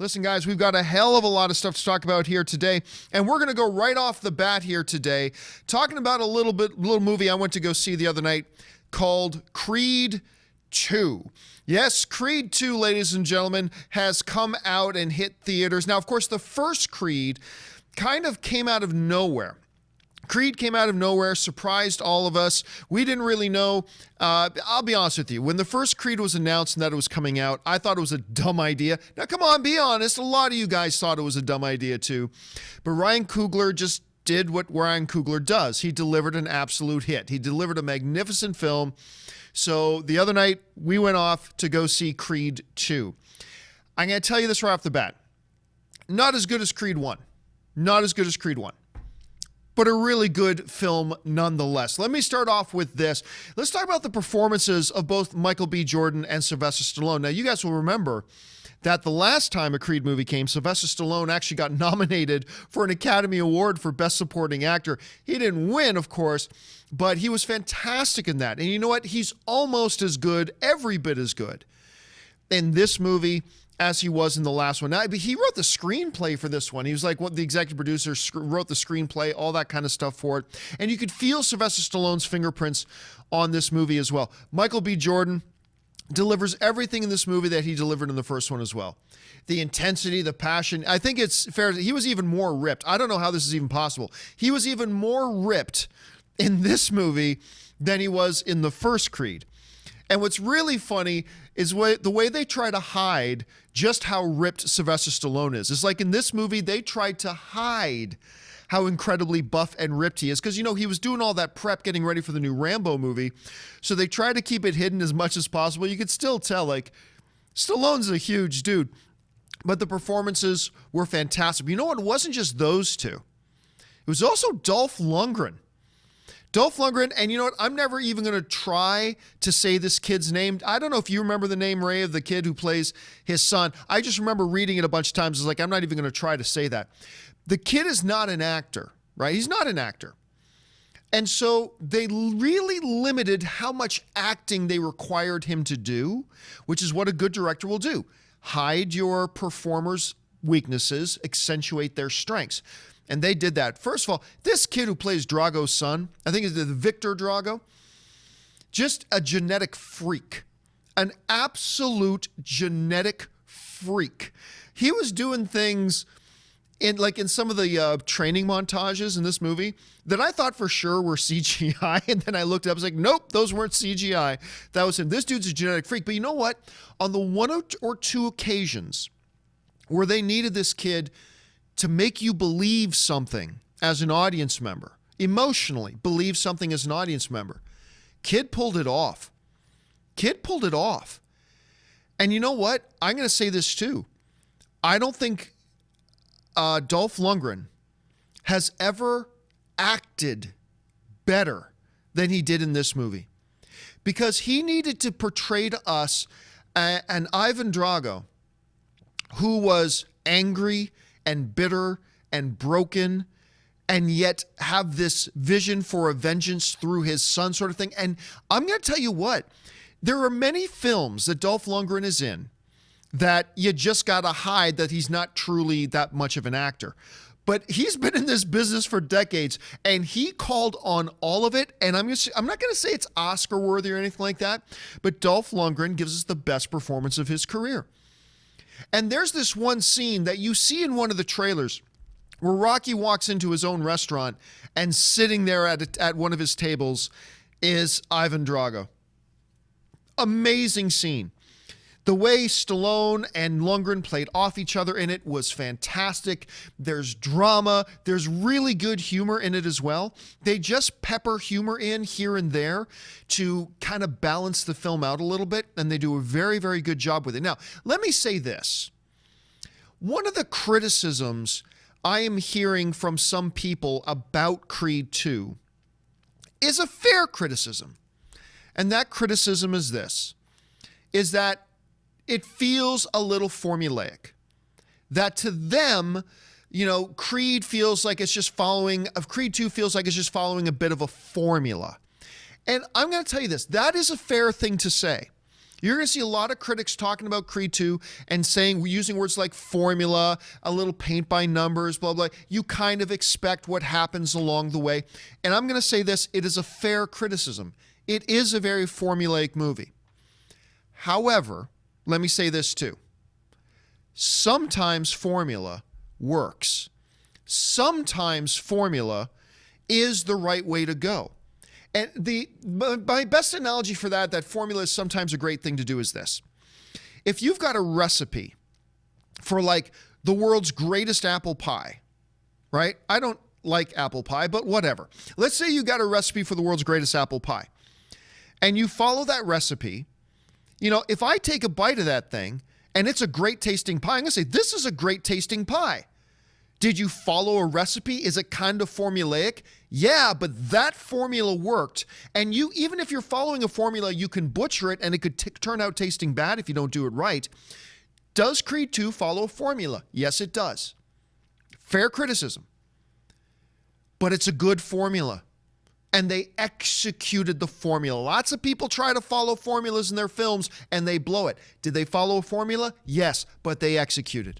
Listen, guys, we've got a hell of a lot of stuff to talk about here today, and we're going to go right off the bat here today, talking about a little movie I went to go see the other night called Creed 2. Yes, Creed 2, ladies and gentlemen, has come out and hit theaters. Now, of course, the first Creed kind of came out of nowhere. Creed came out of nowhere, surprised all of us. We didn't really know. I'll be honest with you. When the first Creed was announced and that it was coming out, I thought it was a dumb idea. Now, come on, be honest. A lot of you guys thought it was a dumb idea too. But Ryan Coogler just did what Ryan Coogler does. He delivered an absolute hit. He delivered a magnificent film. So the other night, we went off to go see Creed 2. I'm going to tell you this right off the bat. Not as good as Creed 1. Not as good as Creed 1. But a really good film nonetheless. Let me start off with this. Let's talk about the performances of both Michael B. Jordan and Sylvester Stallone. Now, you guys will remember that the last time a Creed movie came, Sylvester Stallone actually got nominated for an Academy Award for Best Supporting Actor. He didn't win, of course, but he was fantastic in that. And you know what? He's almost as good, every bit as good in this movie as he was in the last one. Now, he wrote the screenplay for this one. He was like the executive producer, wrote the screenplay, all that kind of stuff for it. And you could feel Sylvester Stallone's fingerprints on this movie as well. Michael B. Jordan delivers everything in this movie that he delivered in the first one as well. The intensity, the passion. I think it's fair. He was even more ripped. I don't know how this is even possible. He was even more ripped in this movie than he was in the first Creed. And what's really funny is the way they try to hide just how ripped Sylvester Stallone is. It's like in this movie, they tried to hide how incredibly buff and ripped he is. Because, you know, he was doing all that prep getting ready for the new Rambo movie. So they tried to keep it hidden as much as possible. You could still tell, like, Stallone's a huge dude. But the performances were fantastic. You know what? It wasn't just those two. It was also Dolph Lundgren. Dolph Lundgren, and you know what? I'm never even going to try to say this kid's name. I don't know if you remember the name, Ray, of the kid who plays his son. I just remember reading it a bunch of times. It's like, I'm not even going to try to say that. The kid is not an actor, right? He's not an actor. And so they really limited how much acting they required him to do, which is what a good director will do. Hide your performers' weaknesses, accentuate their strengths. And they did that. First of all, this kid who plays Drago's son, I think it's Victor Drago, just a genetic freak, an absolute genetic freak. He was doing things in some of the training montages in this movie that I thought for sure were CGI. And then I looked it up, I was like, nope, those weren't CGI. That was him. This dude's a genetic freak. But you know what? On the one or two occasions where they needed this kid to make you believe something as an audience member, emotionally believe something as an audience member, kid pulled it off. Kid pulled it off. And you know what? I'm going to say this too. I don't think Dolph Lundgren has ever acted better than he did in this movie, because he needed to portray to us an Ivan Drago who was angry and bitter and broken, and yet have this vision for a vengeance through his son sort of thing. And I'm going to tell you what, there are many films that Dolph Lundgren is in that you just got to hide that he's not truly that much of an actor. But he's been in this business for decades, and he called on all of it. And I'm not going to say it's Oscar worthy or anything like that, but Dolph Lundgren gives us the best performance of his career. And there's this one scene that you see in one of the trailers where Rocky walks into his own restaurant, and sitting there at one of his tables is Ivan Drago. Amazing scene. The way Stallone and Lundgren played off each other in it was fantastic. There's drama. There's really good humor in it as well. They just pepper humor in here and there to kind of balance the film out a little bit, and they do a very, very good job with it. Now, let me say this. One of the criticisms I am hearing from some people about Creed 2 is a fair criticism. And that criticism is this, is that it feels a little formulaic. That to them, you know, Creed 2 feels like it's just following a bit of a formula. And I'm going to tell you this, that is a fair thing to say. You're going to see a lot of critics talking about Creed 2 and saying, using words like formula, a little paint by numbers, blah, blah. You kind of expect what happens along the way. And I'm going to say this, it is a fair criticism. It is a very formulaic movie. However, let me say this too. Sometimes formula works. Sometimes formula is the right way to go. And my best analogy for that formula is sometimes a great thing to do is this. If you've got a recipe for like the world's greatest apple pie, right? I don't like apple pie, but whatever. Let's say you got a recipe for the world's greatest apple pie and you follow that recipe. You know, if I take a bite of that thing and it's a great tasting pie, I'm going to say, this is a great tasting pie. Did you follow a recipe? Is it kind of formulaic? Yeah, but that formula worked. And you, even if you're following a formula, you can butcher it and it could turn out tasting bad if you don't do it right. Does Creed 2 follow a formula? Yes, it does. Fair criticism. But it's a good formula. And they executed the formula. Lots of people try to follow formulas in their films and they blow it. Did they follow a formula? Yes, but they executed.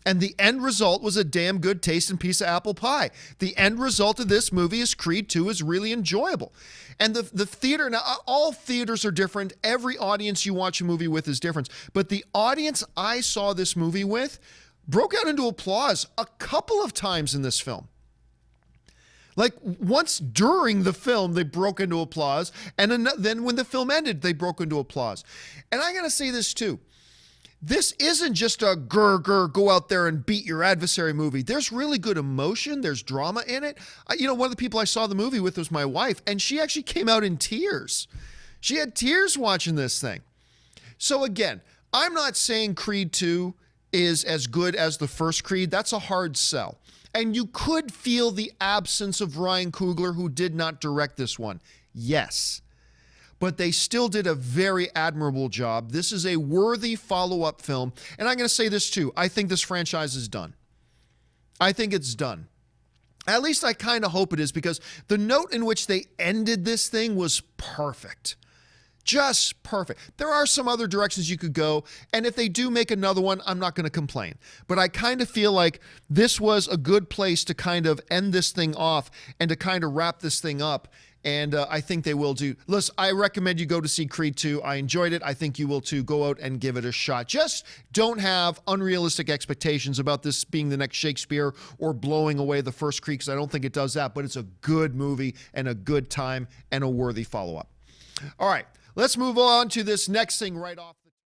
And the end result was a damn good tasting piece of apple pie. The end result of this movie is Creed 2 is really enjoyable. And the theater, now all theaters are different. Every audience you watch a movie with is different. But the audience I saw this movie with broke out into applause a couple of times in this film. Like once during the film, they broke into applause. And then when the film ended, they broke into applause. And I got to say this too. This isn't just a go out there and beat your adversary movie. There's really good emotion. There's drama in it. One of the people I saw the movie with was my wife, and she actually came out in tears. She had tears watching this thing. So again, I'm not saying Creed 2 is as good as the first Creed. That's a hard sell. And you could feel the absence of Ryan Coogler, who did not direct this one. Yes. But they still did a very admirable job. This is a worthy follow-up film. And I'm going to say this too. I think this franchise is done. I think it's done. At least I kind of hope it is, because the note in which they ended this thing was perfect. Just perfect. There are some other directions you could go, and if they do make another one, I'm not going to complain. But I kind of feel like this was a good place to kind of end this thing off and to kind of wrap this thing up. And I think they will do. Listen, I recommend you go to see Creed 2. I enjoyed it. I think you will too. Go out and give it a shot. Just don't have unrealistic expectations about this being the next Shakespeare or blowing away the first Creed, because I don't think it does that. But it's a good movie and a good time and a worthy follow-up. All right, let's move on to this next thing right off.